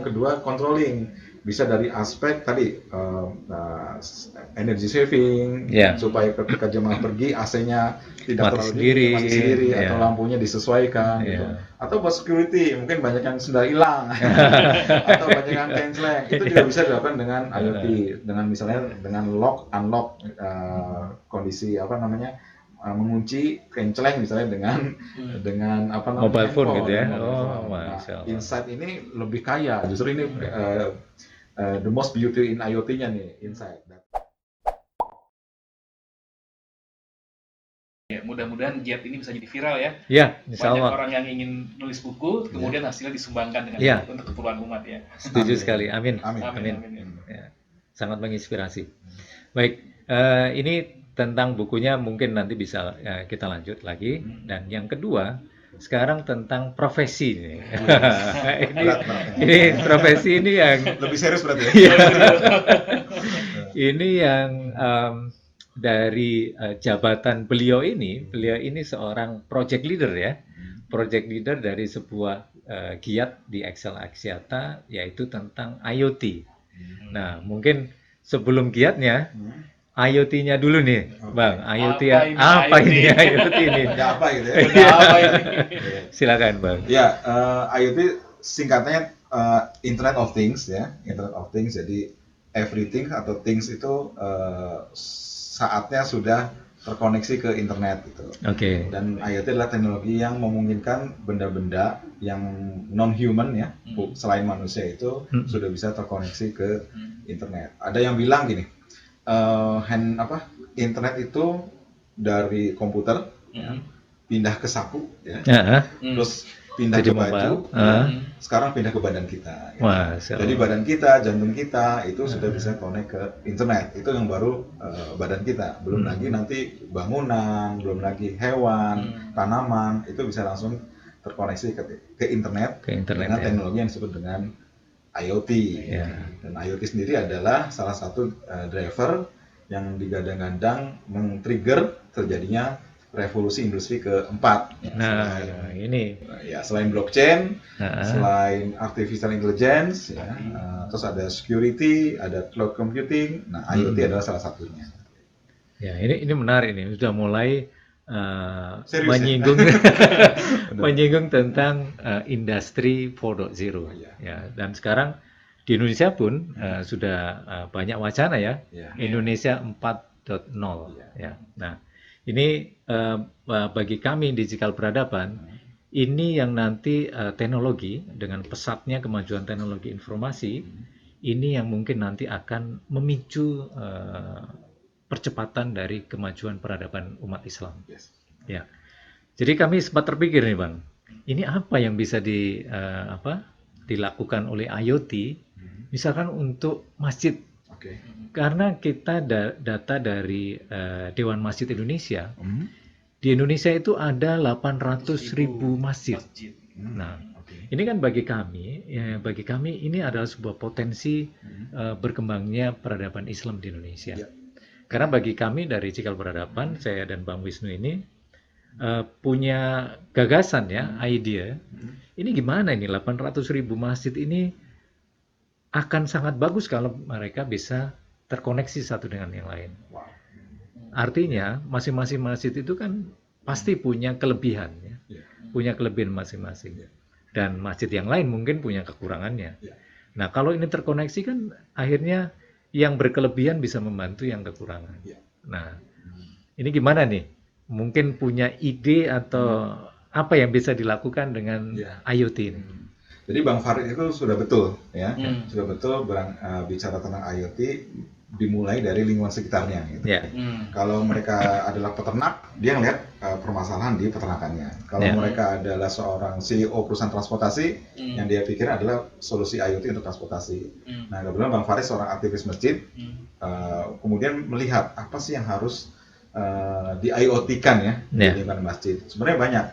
yang kedua controlling, bisa dari aspek tadi energy saving, supaya ketika jemaah pergi AC-nya tidak terlalu dingin, mati sendiri, atau lampunya disesuaikan gitu. Atau buat security, mungkin banyak yang sudah hilang atau banyak yang canceling, itu juga bisa dilakukan dengan IoT, dengan misalnya dengan lock unlock, kondisi apa namanya, mengunci canceling misalnya dengan apa namanya, mobile phone handphone, gitu ya. Nah, Insight ini lebih kaya, justru ini the most beauty in IoT-nya nih, Insight. Ya, mudah-mudahan giat ini bisa jadi viral ya. Ya, insya Banyak Allah. orang yang ingin nulis buku, kemudian hasilnya disumbangkan dengan untuk keperluan umat ya. Setuju sekali. Amin. Amin. Ya, sangat menginspirasi. Baik, ini tentang bukunya mungkin nanti bisa kita lanjut lagi. Dan yang kedua, sekarang tentang profesi ini. Ini profesi ini yang lebih serius berarti ya. Ini yang dari jabatan beliau ini seorang project leader ya, project leader dari sebuah giat di Excel Axiata, yaitu tentang IoT. Nah, mungkin sebelum giatnya, IoT-nya dulu nih, Bang. IoT apa ini? IoT ini? Apa gitu ya? Silakan, Bang. Ya, IoT singkatnya Internet of Things ya, Internet of Things. Jadi everything atau things itu saatnya sudah terkoneksi ke internet gitu. Oke. Dan IoT adalah teknologi yang memungkinkan benda-benda yang non-human ya, selain manusia itu sudah bisa terkoneksi ke internet. Ada yang bilang gini, internet itu dari komputer pindah ke saku ya, terus pindah ke baju, sekarang pindah ke badan kita. Wah, jadi badan kita, jantung kita itu sudah bisa connect ke internet. Itu yang baru badan kita. Belum lagi nanti bangunan, belum lagi hewan, tanaman itu bisa langsung terkoneksi ke internet dengan teknologi yang disebut dengan IoT. Dan IoT sendiri adalah salah satu driver yang digadang-gadang men-trigger terjadinya revolusi industri keempat. Selain blockchain, selain artificial intelligence, terus ada security, ada cloud computing. Nah, IoT adalah salah satunya. Ya, ini menarik ini, sudah mulai menyinggung menyinggung tentang industri 4.0 ya. Dan sekarang di Indonesia pun sudah banyak wacana ya, Indonesia 4.0 ya. Nah, ini bagi kami Digital Peradaban, ini yang nanti teknologi dengan pesatnya kemajuan teknologi informasi, ini yang mungkin nanti akan memicu percepatan dari kemajuan peradaban umat Islam. Ya, jadi kami sempat terpikir nih Bang, ini apa yang bisa dilakukan oleh IoT, misalkan untuk masjid. Karena kita data dari Dewan Masjid Indonesia, di Indonesia itu ada 800.000 masjid. Nah, ini kan bagi kami ini adalah sebuah potensi berkembangnya peradaban Islam di Indonesia. Karena bagi kami dari Cikal Peradaban, saya dan Bang Wisnu ini punya gagasan ya, ide. Ini gimana ini 800.000 masjid ini akan sangat bagus kalau mereka bisa terkoneksi satu dengan yang lain. Artinya masing-masing masjid itu kan pasti punya kelebihan ya, punya kelebihan masing-masing. Dan masjid yang lain mungkin punya kekurangannya. Nah, kalau ini terkoneksi kan akhirnya yang berkelebihan bisa membantu yang kekurangan. Nah, ini gimana nih? Mungkin punya ide atau apa yang bisa dilakukan dengan IoT ini? Jadi Bang Farid itu sudah betul ya, sudah betul bicara tentang IoT dimulai dari lingkungan sekitarnya. Gitu. Kalau mereka adalah peternak, dia ngelihat permasalahan di peternakannya. Kalau mereka adalah seorang CEO perusahaan transportasi, yang dia pikir adalah solusi IoT untuk transportasi. Nah, kebetulan Bang Farid seorang aktivis masjid, kemudian melihat apa sih yang harus di IoT-kan ya di lingkungan masjid. Sebenarnya banyak.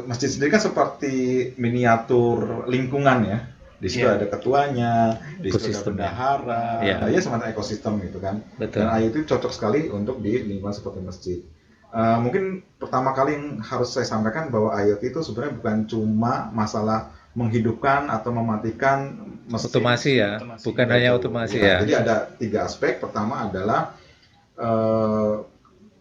Masjid sendiri kan seperti miniatur lingkungan ya. Di situ ada ketuanya, di situ ada bendahara, ya semacam ekosistem gitu kan. Dan IoT cocok sekali untuk di lingkungan seperti masjid. Mungkin pertama kali yang harus saya sampaikan bahwa IoT itu sebenarnya bukan cuma masalah menghidupkan atau mematikan mesin. Otomasi ya, bukan hanya otomasi ya. Jadi ada 3 aspek. Pertama adalah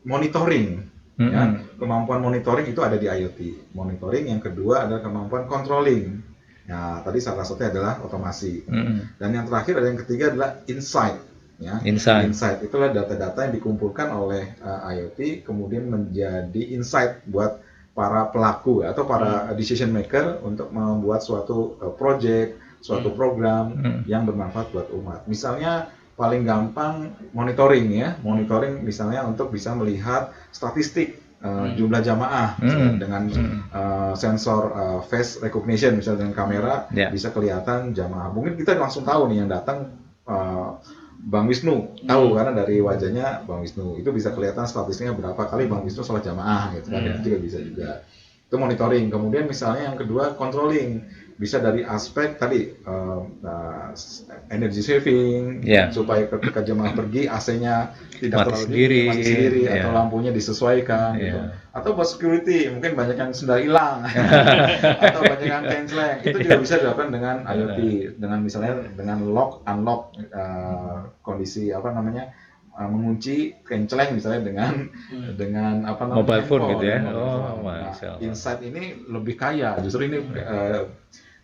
monitoring. Ya, kemampuan monitoring itu ada di IoT. Monitoring. Yang kedua adalah kemampuan controlling. Nah, tadi salah satunya adalah otomasi. Dan yang terakhir ada yang ketiga adalah insight. Ya, insight itulah data-data yang dikumpulkan oleh IoT kemudian menjadi insight buat para pelaku atau para decision maker untuk membuat suatu project, suatu program yang bermanfaat buat umat. Misalnya paling gampang monitoring ya, monitoring misalnya untuk bisa melihat statistik jumlah jamaah dengan sensor face recognition, misalnya dengan kamera bisa kelihatan jamaah. Mungkin kita langsung tahu nih yang datang Bang Wisnu, tahu karena dari wajahnya Bang Wisnu itu bisa kelihatan statistiknya berapa kali Bang Wisnu sholat jamaah gitu kan. Itu juga bisa juga. Itu monitoring. Kemudian misalnya yang kedua controlling, bisa dari aspek tadi energy saving supaya ketika jemaah pergi AC-nya tidak mati terlalu sendiri atau lampunya disesuaikan gitu. Atau buat security mungkin banyak yang sendal hilang atau banyak yang canceling, itu juga bisa dilakukan dengan IoT, dengan misalnya dengan lock unlock kondisi apa namanya mengunci canceling misalnya dengan apa namanya mobile phone gitu ya. Insight ini lebih kaya, justru ini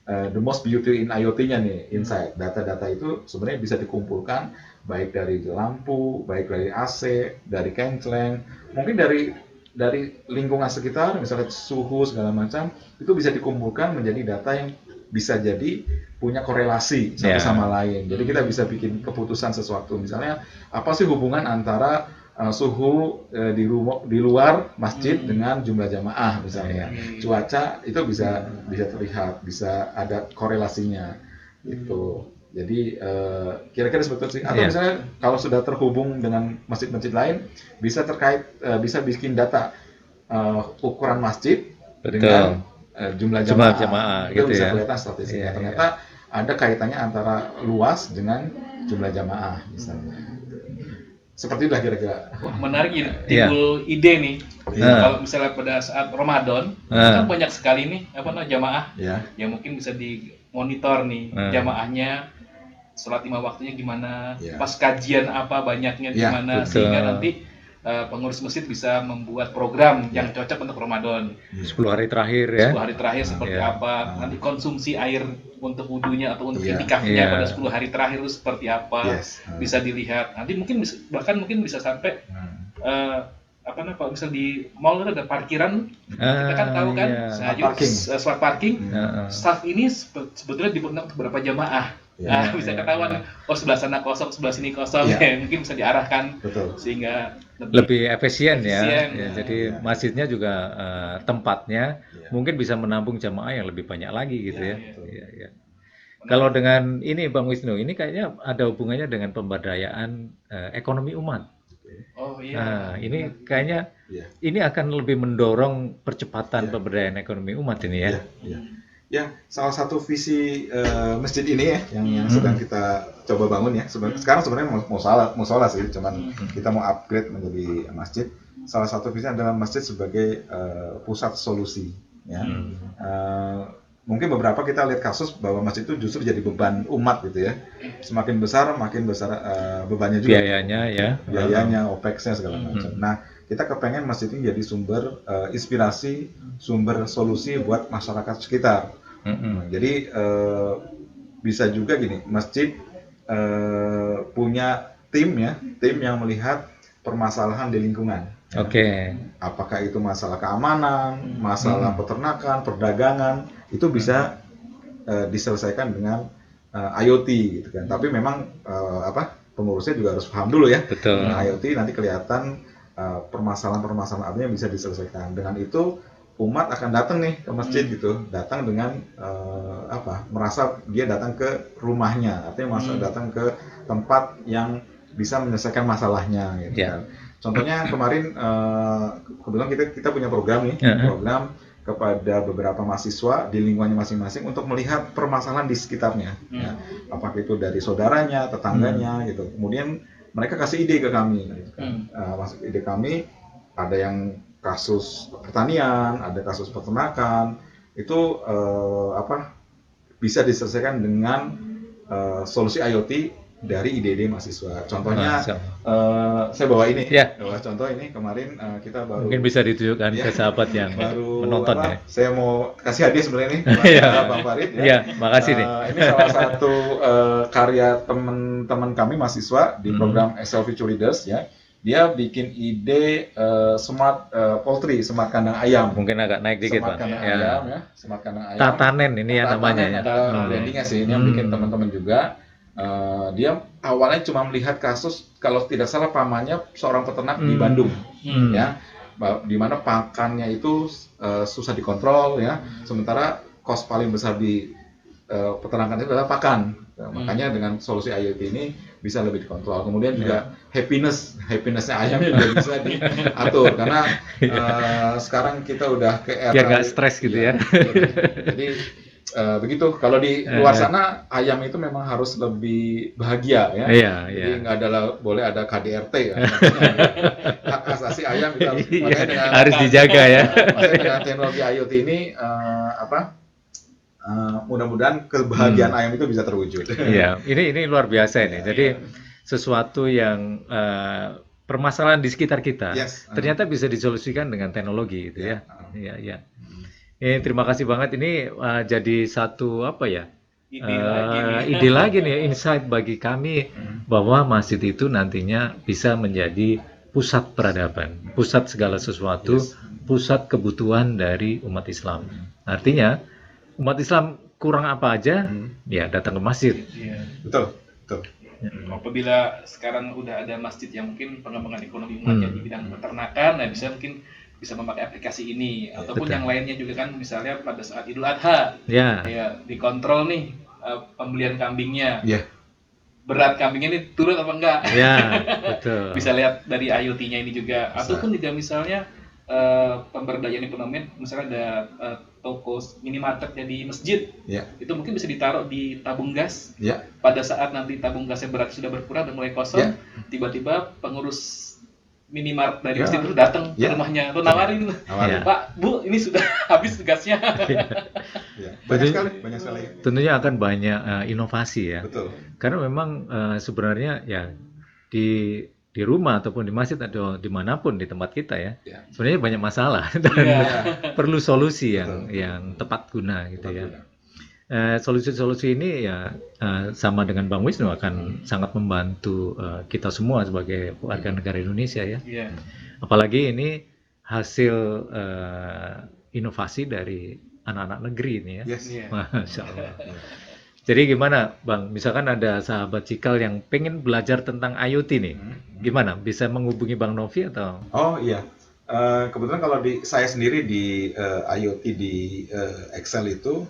the most beauty in IoT-nya nih, insight. Data-data itu sebenarnya bisa dikumpulkan baik dari lampu, baik dari AC, dari canceling, mungkin dari lingkungan sekitar, misalnya suhu segala macam, itu bisa dikumpulkan menjadi data yang bisa jadi punya korelasi satu sama lain. Jadi kita bisa bikin keputusan sesuatu. Misalnya apa sih hubungan antara suhu di luar masjid dengan jumlah jamaah misalnya, cuaca itu bisa terlihat, bisa ada korelasinya gitu. Jadi kira-kira seperti itu. Atau misalnya kalau sudah terhubung dengan masjid-masjid lain, bisa bisa bikin data ukuran masjid dengan jumlah jamaah. Itu bisa kelihatan statistiknya. Ternyata ada kaitannya antara luas dengan jumlah jamaah misalnya. Seperti itu kira-kira. Menarik timbul ide nih. Kalau misalnya pada saat Ramadan kan banyak sekali nih jamaah yang mungkin bisa dimonitor nih jamaahnya sholat 5 waktunya gimana, pas kajian apa banyaknya gimana, sehingga nanti pengurus masjid bisa membuat program yang cocok untuk Ramadan. 10 hari terakhir ya. 10 hari terakhir seperti apa, nanti konsumsi air untuk wudunya atau untuk itikafnya pada 10 hari terakhir itu seperti apa, bisa dilihat. Nanti mungkin bahkan bisa sampai kalau misal di mall itu ada parkiran, kita kan tahu kan, slot parking, staff ini sebetulnya dibuat untuk berapa jamaah. Bisa ketahuan, sebelah sana kosong, sebelah sini kosong, mungkin bisa diarahkan sehingga lebih efisien ya. Jadi masjidnya juga tempatnya mungkin bisa menampung jamaah yang lebih banyak lagi gitu ya. Kalau dengan ini Bang Wisnu, ini kayaknya ada hubungannya dengan pemberdayaan ekonomi umat. Nah, ini kayaknya ini akan lebih mendorong percepatan pemberdayaan ekonomi umat ini ya. Ya, salah satu visi masjid ini ya yang sedang kita coba bangun ya. Sekarang sebenarnya mau salah sih, cuman kita mau upgrade menjadi masjid. Salah satu visi adalah masjid sebagai pusat solusi. Ya. Mungkin beberapa kita lihat kasus bahwa masjid itu justru jadi beban umat gitu ya. Semakin besar, makin besar bebannya juga. Biayanya, OPEX-nya segala macam. Nah, kita kepengen masjid ini jadi sumber inspirasi, sumber solusi buat masyarakat sekitar. Jadi bisa juga gini, masjid punya tim yang melihat permasalahan di lingkungan. Apakah itu masalah keamanan, masalah peternakan, perdagangan, itu bisa diselesaikan dengan IoT gitu kan. Tapi memang pengurusnya juga harus paham dulu ya. Dengan IoT nanti kelihatan permasalahan-permasalahan yang bisa diselesaikan. Dengan itu umat akan datang nih ke masjid gitu, datang dengan merasa dia datang ke rumahnya, artinya datang ke tempat yang bisa menyelesaikan masalahnya gitu kan. Contohnya kemarin kebetulan kita punya program nih, program kepada beberapa mahasiswa di lingkungannya masing-masing untuk melihat permasalahan di sekitarnya, apakah itu dari saudaranya, tetangganya gitu. Kemudian mereka kasih ide ke kami, gitu kan. Masuk ide kami, ada yang kasus pertanian, ada kasus peternakan, itu bisa diselesaikan dengan solusi IoT dari ide-ide mahasiswa. Contohnya, saya bawa ini. Bawa contoh ini kemarin kita baru. Mungkin bisa ditunjukkan ke sahabat yang baru menonton ya. Saya mau kasih hadiah sebenarnya nih, Bang Farid. Makasih nih. Ini salah satu karya teman-teman kami mahasiswa di program Excel Future Leaders ya. Dia bikin ide smart poultry, smart kandang ayam. Mungkin agak naik dikit, Pak. Smart kandang ayam. Tatanen ini ya namanya ya. Ada brandingnya sih, ini yang bikin teman-teman juga. Dia awalnya cuma melihat kasus, kalau tidak salah pamannya seorang peternak di Bandung, ya, di mana pakannya itu susah dikontrol, ya. Sementara cost paling besar di peternakan itu adalah pakan. Makanya dengan solusi IoT ini bisa lebih dikontrol. Kemudian juga happinessnya ayam juga bisa diatur karena sekarang kita udah ke era biar nggak stres gitu ya. Jadi begitu. Kalau di luar sana ayam itu memang harus lebih bahagia ya. Jadi nggak boleh ada KDRT ya. Hak asasi ayam itu harus dijaga ya. Dengan teknologi IoT ini mudah-mudahan kebahagiaan ayam itu bisa terwujud. Iya, ini luar biasa ini. Jadi sesuatu yang permasalahan di sekitar kita ternyata bisa disolusikan dengan teknologi gitu ya. Iya. Terima kasih banget, ini jadi satu ide lagi nih, insight bagi kami bahwa masjid itu nantinya bisa menjadi pusat peradaban, pusat segala sesuatu, pusat kebutuhan dari umat Islam. Artinya umat Islam kurang apa aja, ya datang ke masjid. Betul. Apabila sekarang udah ada masjid yang mungkin pengembangan ekonomi umatnya di bidang peternakan, bisa memakai aplikasi ini, ataupun yang lainnya juga kan, misalnya pada saat Idul Adha, ya dikontrol nih pembelian kambingnya, berat kambingnya ini turun apa enggak, betul. Bisa lihat dari IoT-nya ini juga, ataupun juga misalnya pemberdayaan ekonomi, misalnya ada toko minimarketnya di masjid, itu mungkin bisa ditaruh di tabung gas, pada saat nanti tabung gasnya berat sudah berkurang dan mulai kosong, tiba-tiba pengurus minimarket dari masjid itu datang ke rumahnya, tuh nawarin, Pak, Bu, ini sudah habis gasnya. Banyak sekali. Tentunya akan banyak inovasi ya. Betul. Karena memang sebenarnya ya di rumah ataupun di masjid atau dimanapun di tempat kita ya, sebenarnya banyak masalah dan perlu solusi yang tepat guna gitu ya. Solusi-solusi ini ya sama dengan Bang Wisnu akan sangat membantu kita semua sebagai warga negara Indonesia ya. Apalagi ini hasil inovasi dari anak-anak negeri ini ya. Masya Allah. Jadi gimana Bang, misalkan ada sahabat Cikal yang pengen belajar tentang IoT nih, gimana? Bisa menghubungi Bang Novi atau? Oh iya, kebetulan kalau saya sendiri di IoT di Excel itu,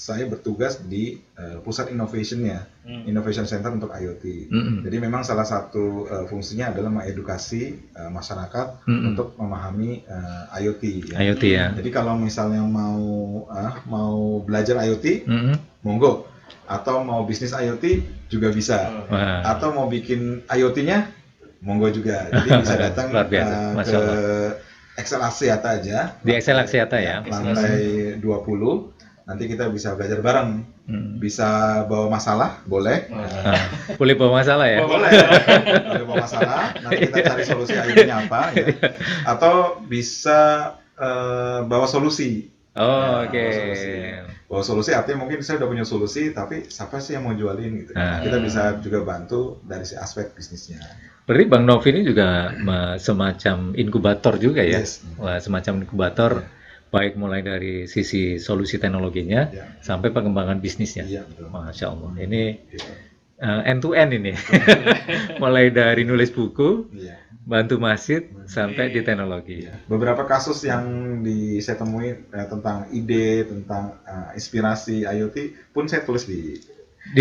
saya bertugas di pusat innovation-nya, Innovation Center untuk IoT. Jadi memang salah satu fungsinya adalah mengedukasi masyarakat untuk memahami IoT. IoT ya. Jadi kalau misalnya mau belajar IoT, monggo. Atau mau bisnis IoT juga bisa. Atau mau bikin IoT-nya, monggo juga. Jadi bisa datang ke Excel Axiata aja. Di Excel Axiata ya. Lantai 20. Nanti kita bisa belajar bareng. Bisa bawa masalah, boleh. Boleh bawa masalah ya? Boleh bawa masalah, nanti kita cari solusi IoT-nya apa. Ya. Atau bisa bawa solusi. Oke. Bawa solusi artinya mungkin saya udah punya solusi, tapi siapa sih yang mau jualin gitu. Kita bisa juga bantu dari si aspek bisnisnya. Berarti Bang Novi ini juga semacam inkubator juga ya? Semacam inkubator. Baik mulai dari sisi solusi teknologinya sampai pengembangan bisnisnya. Masya Allah. Ini end to end ini. Mulai dari nulis buku, bantu masjid sampai di teknologi. Beberapa kasus yang saya temui tentang ide, tentang inspirasi IoT pun saya tulis di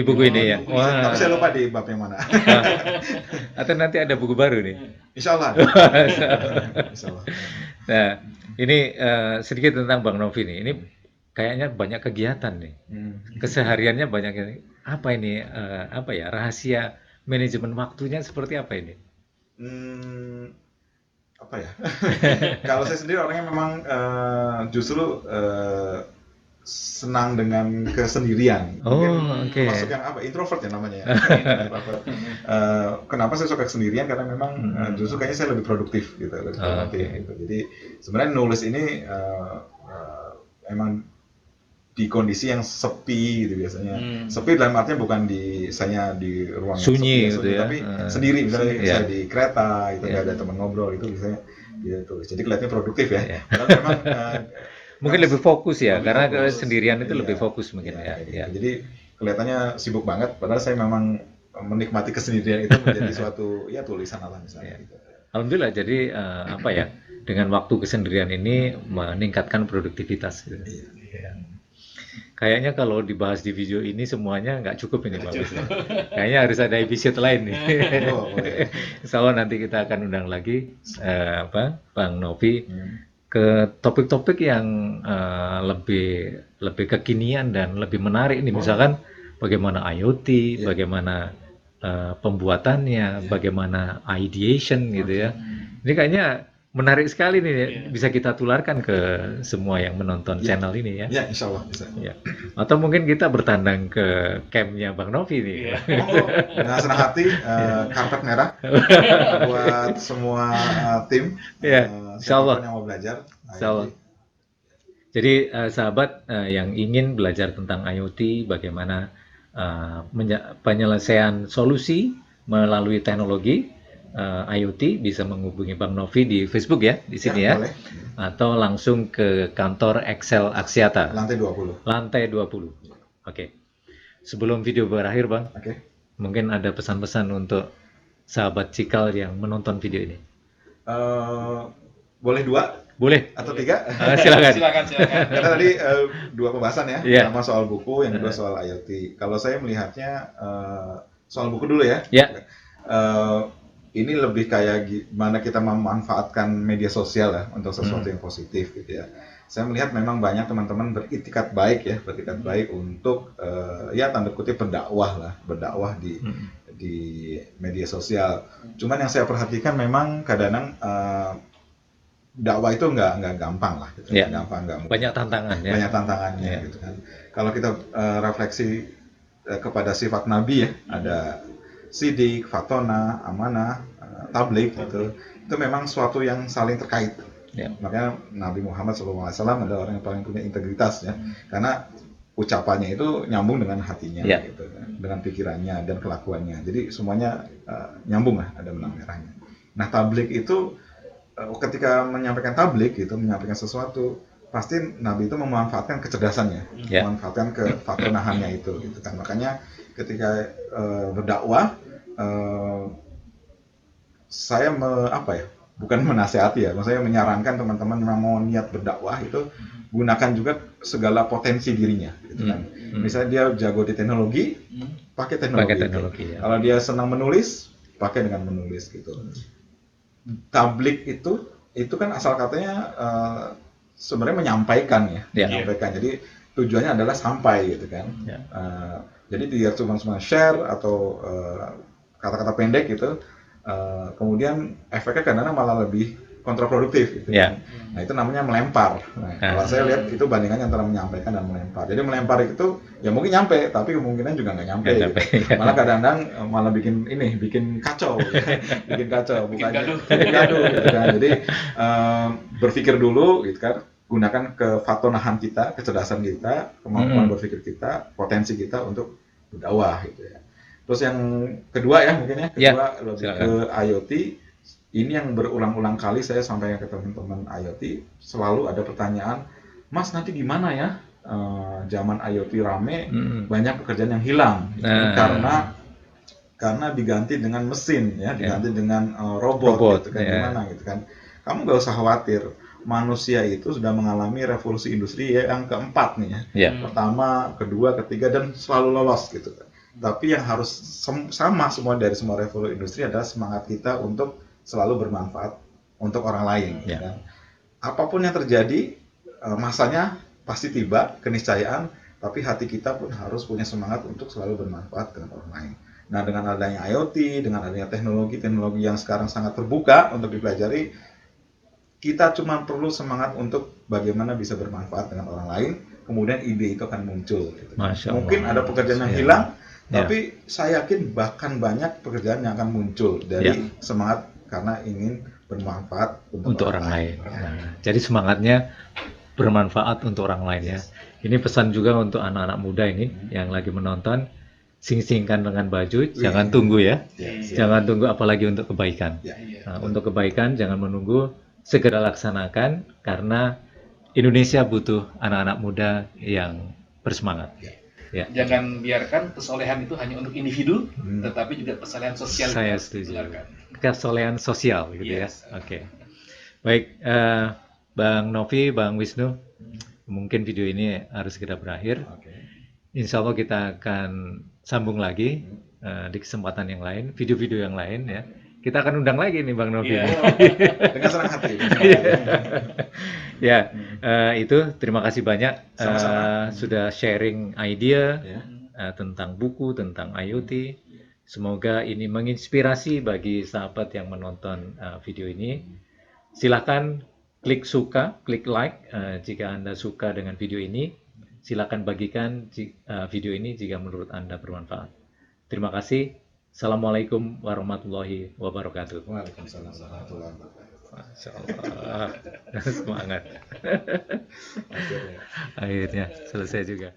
buku ini ya. Tapi saya lupa di bab yang mana. Atau nanti ada buku baru nih. Insya Allah. Nah, ini sedikit tentang Bang Novi nih. Ini kayaknya banyak kegiatan nih. Kesehariannya banyak. Apa ini? Rahasia manajemen waktunya seperti apa ini? Apa ya? Kalau saya sendiri orangnya memang justru senang dengan kesendirian. Oke. Masuk yang apa? Introvert ya namanya ya. Kenapa saya suka kesendirian? Karena memang justru kayaknya saya lebih produktif gitu. Gitu. Jadi sebenarnya nulis ini emang di kondisi yang sepi gitu biasanya. Sepi dalam artinya bukan saya di ruang sunyi, sepi, gitu ya. tapi sendiri misalnya saya di kereta itu nggak ada teman ngobrol itu biasanya gitu. Jadi kelihatannya produktif ya. Karena memang mungkin lebih fokus ya, karena sendirian itu lebih fokus mungkin ya. Jadi kelihatannya sibuk banget, padahal saya memang menikmati kesendirian itu menjadi suatu tulisan alam misalnya. Gitu. Alhamdulillah, jadi dengan waktu kesendirian ini meningkatkan produktivitas. Gitu. Kayaknya kalau dibahas di video ini semuanya nggak cukup ini Pak Bis. Kayaknya harus ada episode lain nih. Insya Allah nanti kita akan undang lagi Bang Novi ke topik-topik yang lebih kekinian dan lebih menarik nih. Misalkan bagaimana IoT, bagaimana pembuatannya, bagaimana ideation gitu ya. Ini kayaknya menarik sekali nih, bisa kita tularkan ke semua yang menonton channel ini ya. Ya, insya Allah bisa. Ya. Atau mungkin kita bertandang ke campnya Bang Novi nih. Dengan senang hati, karpet merah buat semua tim. Insya Allah. Yang mau belajar. Insya Allah. Jadi sahabat yang ingin belajar tentang IoT, bagaimana penyelesaian solusi melalui teknologi IoT, bisa menghubungi Bang Novi di Facebook ya, di sini ya. Boleh. Atau langsung ke kantor Excel Axiata. Lantai 20. Lantai 20. Oke. Sebelum video berakhir, Bang. Mungkin ada pesan-pesan untuk sahabat Cikal yang menonton video ini. Boleh 2? Boleh. Atau 3? Silakan. Karena tadi 2 pembahasan ya. Pertama soal buku, yang kedua soal IoT. Kalau saya melihatnya soal buku dulu ya. Ini lebih kayak gimana kita memanfaatkan media sosial ya untuk sesuatu yang positif gitu ya. Saya melihat memang banyak teman-teman beritikat baik untuk tanda kutip berdakwah di media sosial. Cuman yang saya perhatikan memang kadang-kadang dakwah itu nggak gampang lah gitu. Nggak banyak tantangan ya. Banyak tantangannya gitu kan. Kalau kita refleksi kepada sifat Nabi ya, ada sidik, fatona, amanah, tabligh gitu. Itu memang suatu yang saling terkait. Makanya Nabi Muhammad SAW adalah orang yang paling punya integritas ya. Karena ucapannya itu nyambung dengan hatinya gitu, dengan pikirannya dan kelakuannya. Jadi semuanya nyambung lah, ada benang merahnya. Nah, tabligh itu ketika menyampaikan tabligh gitu, menyampaikan sesuatu, pasti Nabi itu memanfaatkan kecerdasannya, memanfaatkan kefatonahannya itu gitu kan. Makanya ketika berdakwah, saya bukan menasihati ya, maksudnya menyarankan teman-teman yang mau niat berdakwah itu gunakan juga segala potensi dirinya, gitu kan. Misalnya dia jago di teknologi, pakai teknologi. Kalau dia senang menulis, pakai dengan menulis gitu. Tabligh itu kan asal katanya sebenarnya menyampaikan ya, menyampaikan. Jadi tujuannya adalah sampai gitu kan. Jadi dia cuma share atau kata-kata pendek gitu, kemudian efeknya kadang-kadang malah lebih kontraproduktif gitu. Nah, itu namanya melempar. Nah, kalau saya lihat itu bandingannya antara menyampaikan dan melempar. Jadi melempar itu ya mungkin nyampe, tapi kemungkinan juga nggak nyampe. Gitu. Malah kadang-kadang malah bikin kacau, bikin kacau, bukannya bikin gaduh gitu kan. Jadi berpikir dulu gitu kan. Gunakan kefatonahan kita, kecerdasan kita, kemampuan berpikir kita, potensi kita untuk berdakwah gitu ya. Terus yang kedua ya mungkin ya, lebih ke IoT. Ini yang berulang-ulang kali saya sampaikan ke teman-teman IoT, selalu ada pertanyaan, Mas nanti gimana ya zaman IoT rame, banyak pekerjaan yang hilang karena diganti dengan mesin ya, diganti dengan robot gitu kan, gimana gitu kan. Kamu nggak usah khawatir. Manusia itu sudah mengalami revolusi industri yang keempat nih ya. Pertama, kedua, ketiga, dan selalu lolos gitu kan. Tapi yang harus sama semua dari semua revolusi industri adalah semangat kita untuk selalu bermanfaat untuk orang lain. Kan? Apapun yang terjadi, masanya pasti tiba, keniscayaan, tapi hati kita pun harus punya semangat untuk selalu bermanfaat dengan orang lain. Nah, dengan adanya IoT, dengan adanya teknologi yang sekarang sangat terbuka untuk dipelajari, kita cuma perlu semangat untuk bagaimana bisa bermanfaat dengan orang lain, kemudian ide itu akan muncul. Gitu. Masya Allah. Mungkin ada pekerjaan yang hilang, tapi saya yakin bahkan banyak pekerjaan yang akan muncul dari semangat karena ingin bermanfaat untuk orang lain. Nah, jadi semangatnya bermanfaat untuk orang lain ya. Ini pesan juga untuk anak-anak muda ini yang lagi menonton, sing-singkan dengan baju, jangan tunggu ya. Jangan tunggu apalagi untuk kebaikan. Nah, untuk kebaikan jangan menunggu, segera laksanakan karena Indonesia butuh anak-anak muda yang bersemangat. Ya. Jangan biarkan kesolehan itu hanya untuk individu, tetapi juga kesolehan sosial. Saya setuju. Kesolehan sosial gitu ya. Oke. Baik, Bang Novi, Bang Wisnu, mungkin video ini harus segera berakhir. Insya Allah kita akan sambung lagi di kesempatan yang lain, video-video yang lain ya. Kita akan undang lagi nih Bang Novi. Dengan senang hati. Ya, itu terima kasih banyak sudah sharing idea tentang buku, tentang IoT. Semoga ini menginspirasi bagi sahabat yang menonton video ini. Silakan klik suka, klik like jika Anda suka dengan video ini. Silakan bagikan video ini jika menurut Anda bermanfaat. Terima kasih. Assalamualaikum warahmatullahi wabarakatuh. Waalaikumsalam warahmatullahi wabarakatuh. Masya Allah. Semangat. Akhirnya selesai juga.